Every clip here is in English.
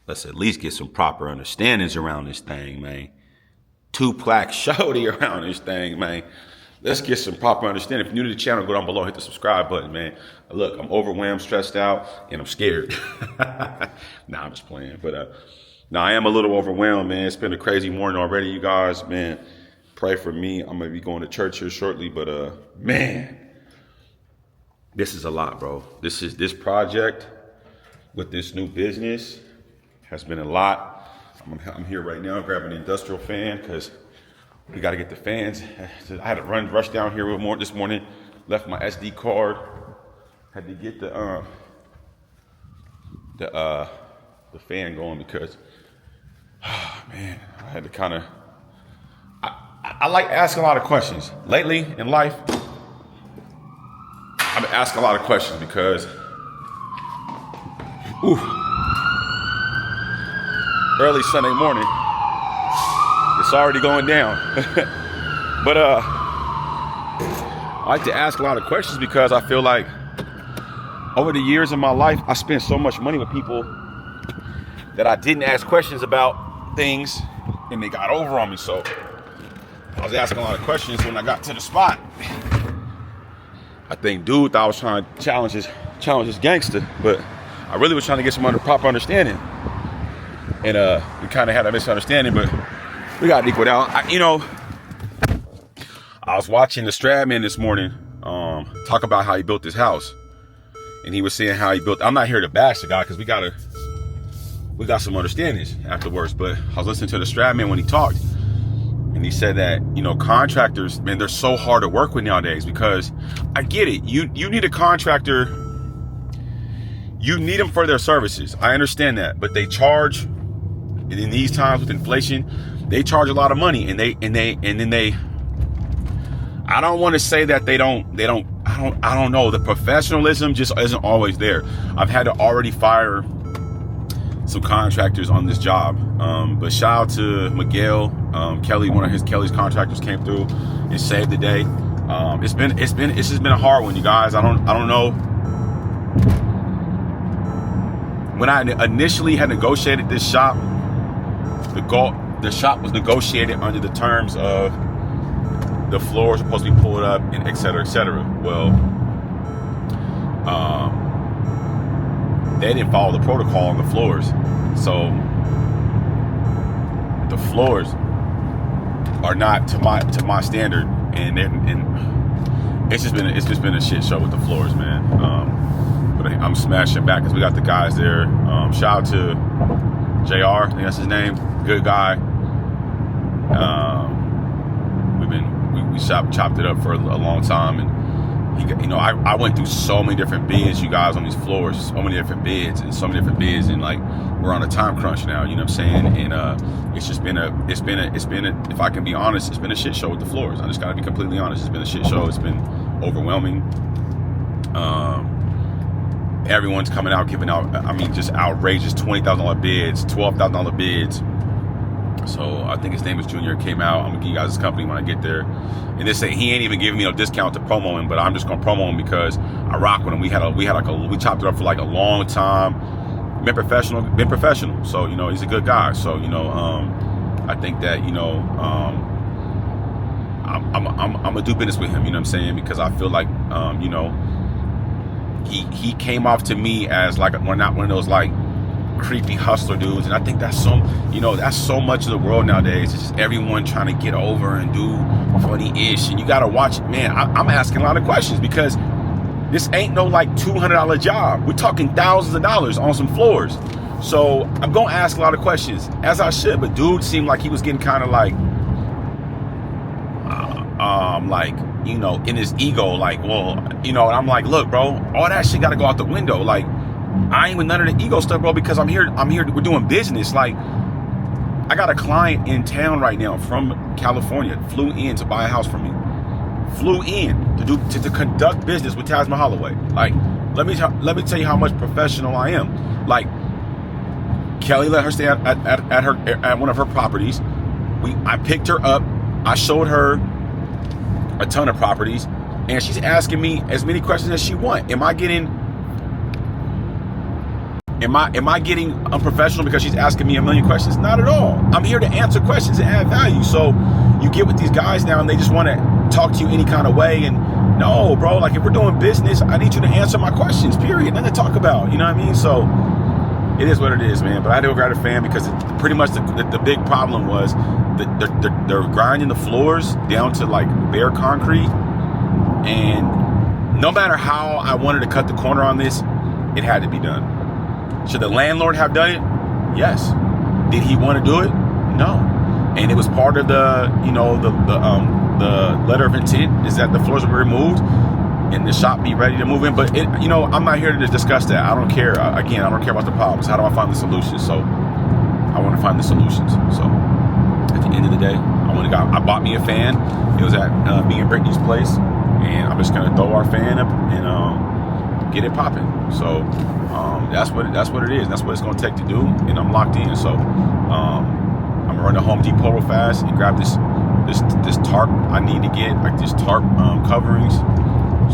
let's at least get some proper understandings around this thing, man. 2-plaque shorty around this thing, man. Let's get some proper understanding. If you're new to the channel, go down below, hit the subscribe button, man. Look, I'm overwhelmed, stressed out, and I'm scared. Nah, I'm just playing. But nah, I am a little overwhelmed, man. It's been a crazy morning already, you guys, man. Pray for me. I'm gonna be going to church here shortly, but man, this is a lot, bro. This project with this new business has been a lot. I'm here right now grabbing an industrial fan because we got to get the fans. I had to rush down here this morning. Left my SD card. Had to get the fan going because, man, I had to kind of. I like asking a lot of questions. Lately in life, I've been asking a lot of questions because, early Sunday morning, it's already going down. But I like to ask a lot of questions because I feel like over the years of my life, I spent so much money with people that I didn't ask questions about things and they got over on me. So I was asking a lot of questions when I got to the spot. I think dude thought I was trying to challenge his gangster, but I really was trying to get some proper understanding. And we kind of had a misunderstanding, but we got it equaled out. I was watching the Stradman this morning talk about how he built his house. And he was saying how he built. I'm not here to bash the guy because we got some understandings afterwards. But I was listening to the Stradman when he talked. And he said that, contractors, man, they're so hard to work with nowadays because I get it. You need a contractor. You need them for their services. I understand that. But they charge. And in these times with inflation, they charge a lot of money, and then they. I don't want to say that I don't know. The professionalism just isn't always there. I've had to already fire some contractors on this job, but shout out to Miguel, Kelly. One of Kelly's contractors came through and saved the day. It's just been a hard one, you guys. I don't know. When I initially had negotiated this shop. The shop was negotiated under the terms of the floors supposed to be pulled up and et cetera, et cetera. Well, they didn't follow the protocol on the floors. So the floors are not to my standard, and it's just been a shit show with the floors, man. But I'm smashing back because we got the guys there. Shout out to JR, I think that's his name. Good guy. We chopped it up for a long time, and I went through so many different bids, you guys, on these floors, so many different bids, and like we're on a time crunch now. You know what I'm saying? And it's been a. If I can be honest, it's been a shit show with the floors. I just gotta be completely honest. It's been a shit show. It's been overwhelming. Everyone's coming out giving out, just outrageous $20,000 bids, $12,000 bids. So I think his name is Junior, came out. I'm gonna give you guys his company when I get there. And he ain't even giving me no discount to promo him, but I'm just gonna promo him because I rock with him. We chopped it up for like a long time. Been professional. So he's a good guy. So I think that I'm gonna do business with him. You know what I'm saying? Because I feel like he came off to me as like not one of those like creepy hustler dudes, and I think that's so much of the world nowadays. It's just everyone trying to get over and do funny-ish, and you gotta watch it, man. I'm asking a lot of questions because this ain't no like $200 job. We're talking thousands of dollars on some floors. So I'm gonna ask a lot of questions, as I should, but dude seemed like he was getting kind of like in his ego, like, well, and I'm like, look, bro, all that shit gotta go out the window. Like, I ain't with none of the ego stuff, bro, because I'm here, we're doing business. Like, I got a client in town right now from California, flew in to buy a house from me. Flew in to conduct business with Taj Mahal away. Like, let me tell you how much professional I am. Like, Kelly let her stay at one of her properties. I picked her up. I showed her a ton of properties, and she's asking me as many questions as she wants. Am I getting Am I getting unprofessional because she's asking me a million questions? Not at all. I'm here to answer questions and add value. So you get with these guys now and they just want to talk to you any kind of way. And no, bro, like if we're doing business, I need you to answer my questions, period. Nothing to talk about, you know what I mean? So it is what it is, man. But I had to go grab a fan because pretty much the big problem was they're grinding the floors down to like bare concrete. And no matter how I wanted to cut the corner on this, it had to be done. Should the landlord have done it? Yes. Did he want to do it? No. And it was part of the, you know, the letter of intent is that the floors will be removed and the shop be ready to move in. But, you know, I'm not here to discuss that. I don't care. Again, I don't care about the problems. How do I find the solutions? So I want to find the solutions. So at the end of the day, I bought me a fan. It was at me and Brittany's place. And I'm just going to throw our fan up and get it popping. So that's what it is. That's what it's going to take to do. And I'm locked in. So I'm going to run to Home Depot real fast and grab this tarp I need to get, like this tarp coverings.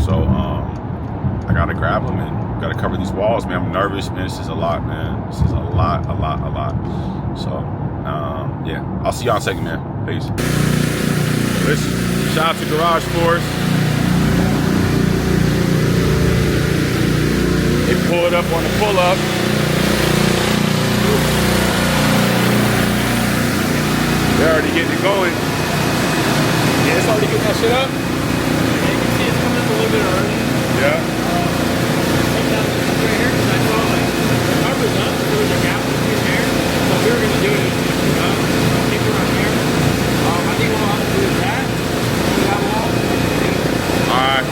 So I got to grab them and got to cover these walls, man. I'm nervous, man. This is a lot, man. This is a lot. So yeah, I'll see y'all in a second, man. Peace. Listen, shout out to Garage Force. They pulled up on the pull-up. They're already getting it going. Yeah, it's already getting that shit up. Yeah, you can see it's coming up a little bit early. Yeah. Right now, right here, because I saw like the cover's up, there was a gap between there. So we were gonna do it. Keep it right here. I think what I'll have to do is that. Do that wall. All right.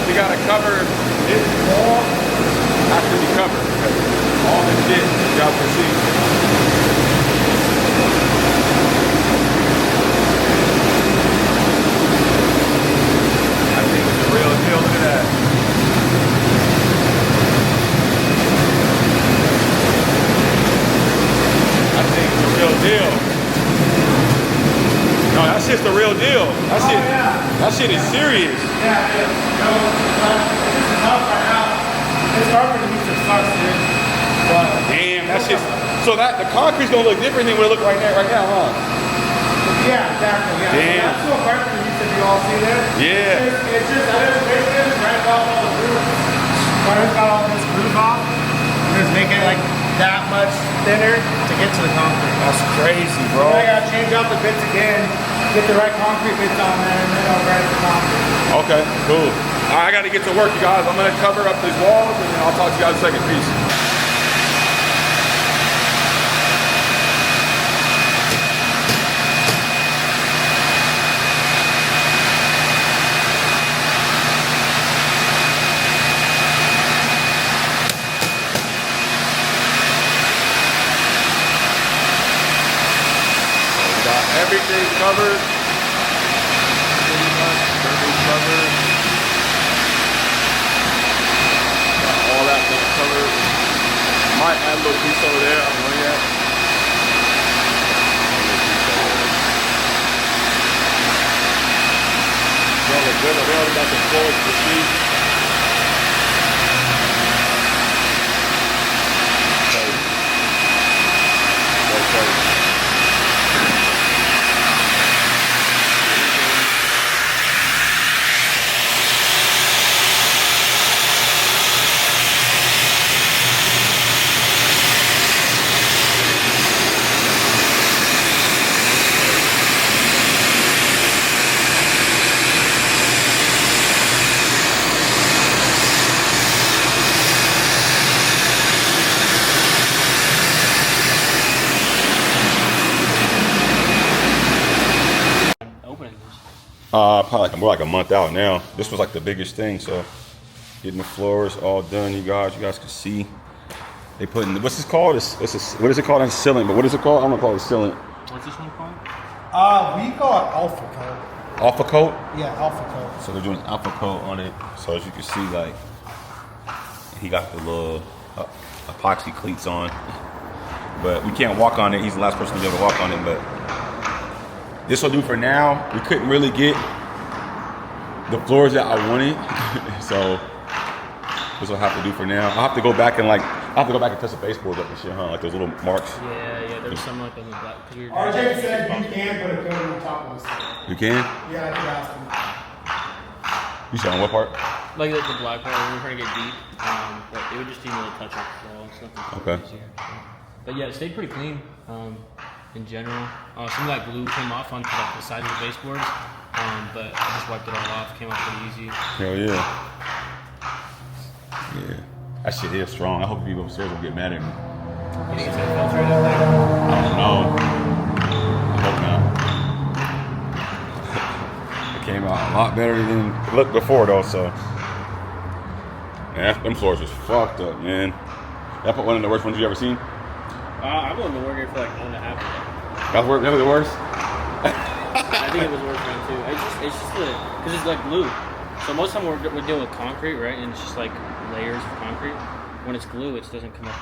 We gotta cover this wall. Has to be covered because all this shit y'all can see. I think it's the real deal. Look at that. I think it's the real deal. No, that shit's the real deal. That shit is serious. Yeah, it is. No, this is tough right now. This carpet needs to suck, dude. But damn, that shit's so that the concrete's gonna look different than what it look right now, huh? yeah, exactly. Yeah. Damn. That's what carpet needs to be all see there. Yeah. It's just I just basically grind off all the roof. But it's got all this roof off. And just make it like that much thinner to get to the concrete. That's crazy, bro. I gotta change out the bits again, get the right concrete bits on there, and then I'll grind the concrete. Okay, cool. All right, I got to get to work, you guys. I'm going to cover up these walls, and then I'll talk to you guys in a second. Peace. Everything covered. Pretty much everything covered. Got all that thing covered. Might add a little piece over there. I don't know yet. They all look good. They already got the floors to see. Okay. Probably more like a month out now. This was like the biggest thing, so getting the floors all done, you guys can see. They put in, what's this called? What is it called on ceiling? But what is it called? I'm gonna call it ceiling. What's this one called? We call it alpha coat. Alpha coat? Yeah, alpha coat. So they're doing alpha coat on it. So as you can see, like, he got the little epoxy cleats on. But we can't walk on it. He's the last person to be able to walk on it, but this will do for now. We couldn't really get the floors that I wanted, so this will have to do for now. I'll have to go back and touch the baseboards up and shit, huh? Like those little marks. Yeah, there's some like on the black. RJ said you can put a coating on top of this. You can? Yeah, I did ask him. You said on what part? Like the black part, when we're trying to get deep, but it would just need a little touch up, so it's nothing Okay. crazy. But yeah, it stayed pretty clean in general. Some of that glue came off onto like the sides of the baseboards, but I just wiped it all off. Came off pretty easy. Hell yeah. Yeah. That shit is strong. I hope people upstairs don't get mad at me. You think it's gonna filter it up there? I don't know. I hope not. It came out a lot better than it looked before though, so. Yeah, them floors was fucked up, man. That one of the worst ones you ever seen? I'm willing to work here for like 1.5 years. That was the worst? I think it was worse around too. It's just because it's like glue. So most of the time we're dealing with concrete, right? And it's just like layers of concrete. When it's glue, it doesn't come up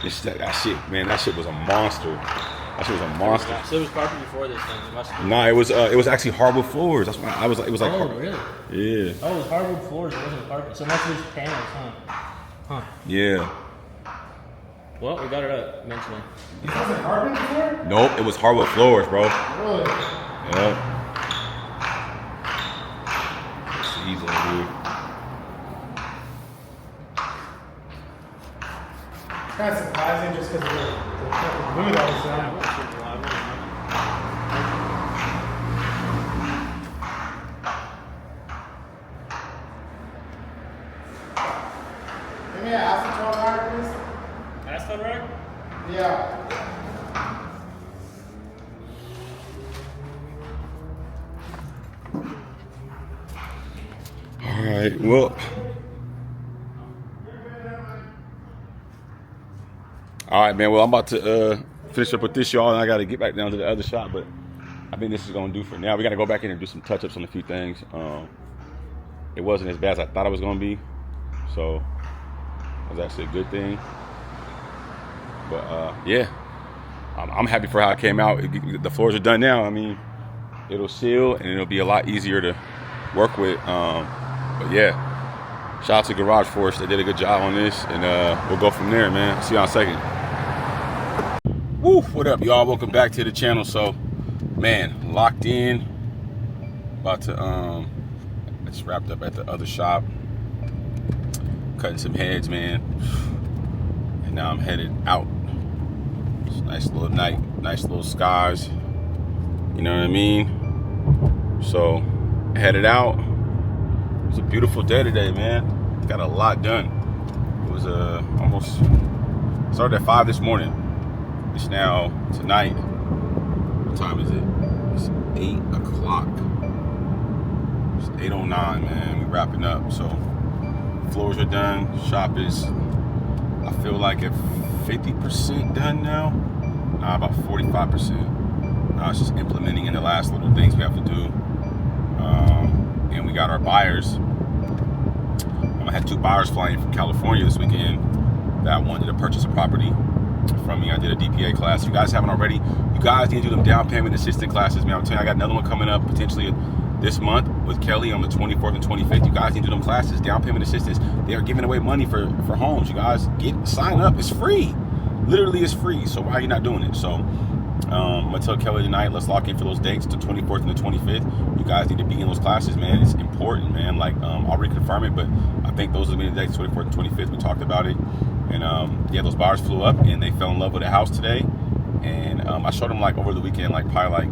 the same. That shit, man. That shit was a monster. That shit was a monster. So it was carpet before this thing. Nah, it was actually hardwood floors. That's why it was like. Oh, really? Yeah. Oh, it was hardwood floors. It wasn't carpet. So most of these panels, huh? Yeah. Well, we got it up mentally. It wasn't carpet before? Nope, it was hardwood floors, bro. Really? Yep. It's easy, dude. Kind of surprising just because of the fucking glue that was on. Give me an acetone wire, please. Acetone rack? Yeah. All right, well. All right, man. Well, I'm about to finish up with this, y'all, and I got to get back down to the other shop. But I think this is going to do for now. We got to go back in and do some touch-ups on a few things. It wasn't as bad as I thought it was going to be, so it was actually a good thing. But yeah, I'm happy for how it came out. The floors are done now. I mean, it'll seal and it'll be a lot easier to work with. But yeah. Shout out to Garage Force. They did a good job on this, and we'll go from there, man. See you in a second. Woo! What up, y'all? Welcome back to the channel. So, man, locked in. About to it's wrapped up at the other shop. Cutting some heads, man. And now I'm headed out. It's a nice little night, nice little skies. You know what I mean? So, headed out. It was a beautiful day today, man. Got a lot done. It was almost started at 5 this morning. It's now tonight. What time is it? It's 8 o'clock. It's 8:09, man. We're wrapping up. So floors are done. Shop is, I feel like at 50% done now. About 45%. Now it's just implementing in the last little things we have to do. And we got our buyers. I had 2 buyers flying from California this weekend that wanted to purchase a property from me. I did a DPA class. If you guys haven't already, you guys need to do them down payment assistance classes, man. I'm telling you, I got another one coming up potentially this month with Kelly on the 24th and 25th. You guys need to do them classes, down payment assistance. They are giving away money for homes. You guys sign up. It's free. Literally, it's free. So why are you not doing it? So I'm gonna tell Kelly tonight, let's lock in for those dates, the 24th and the 25th. You guys need to be in those classes, man. It's important, man. Like, I'll reconfirm it, but I think those are the dates, 24th and 25th. We talked about it. And yeah, those buyers flew up and they fell in love with the house today. And I showed them like over the weekend, like probably like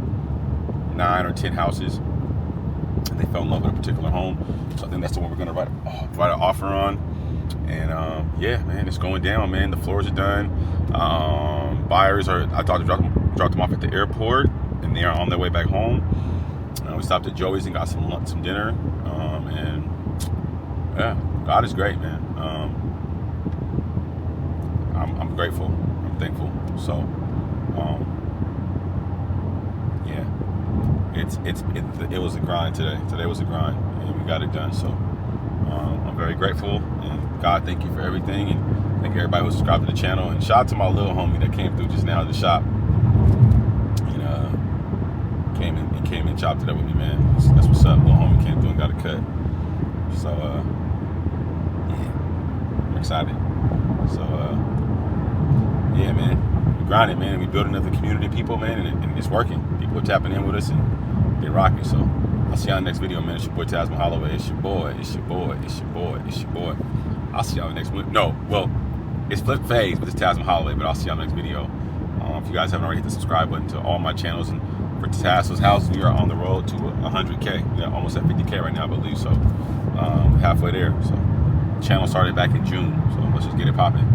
9 or 10 houses. And they fell in love with a particular home. So I think that's the one we're gonna write an offer on. And yeah, man, it's going down, man. The floors are done. Buyers are, I thought to drop them off at the airport, and they are on their way back home. We stopped at Joey's and got some dinner. And yeah, God is great, man. I'm grateful. I'm thankful. So yeah, it was a grind today. Today was a grind, and we got it done. So I'm very grateful, and God, thank you for everything, and thank everybody who subscribed to the channel. And shout out to my little homie that came through just now in the shop, and came and and chopped it up with me, man. That's what's up. Little homie came through and got a cut. So, yeah, I'm excited. So, yeah, man, we grinding, man. We building up the community of people, man, and it's working. People are tapping in with us and they're rocking. So, I'll see y'all in the next video, man. It's your boy Tasman Holloway. It's your boy. It's your boy. It's your boy. It's your boy. I'll see y'all in the next one. No, well, it's Flip Phase, but it's Tasman Holloway. But I'll see y'all in the next video. If you guys haven't already hit the subscribe button to all my channels, and for Tasman's house, we are on the road to 100K. We're almost at 50K right now, I believe. So halfway there. So channel started back in June. So let's just get it popping.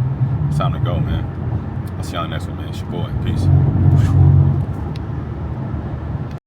It's time to go, man. I'll see y'all in the next one, man. It's your boy. Peace.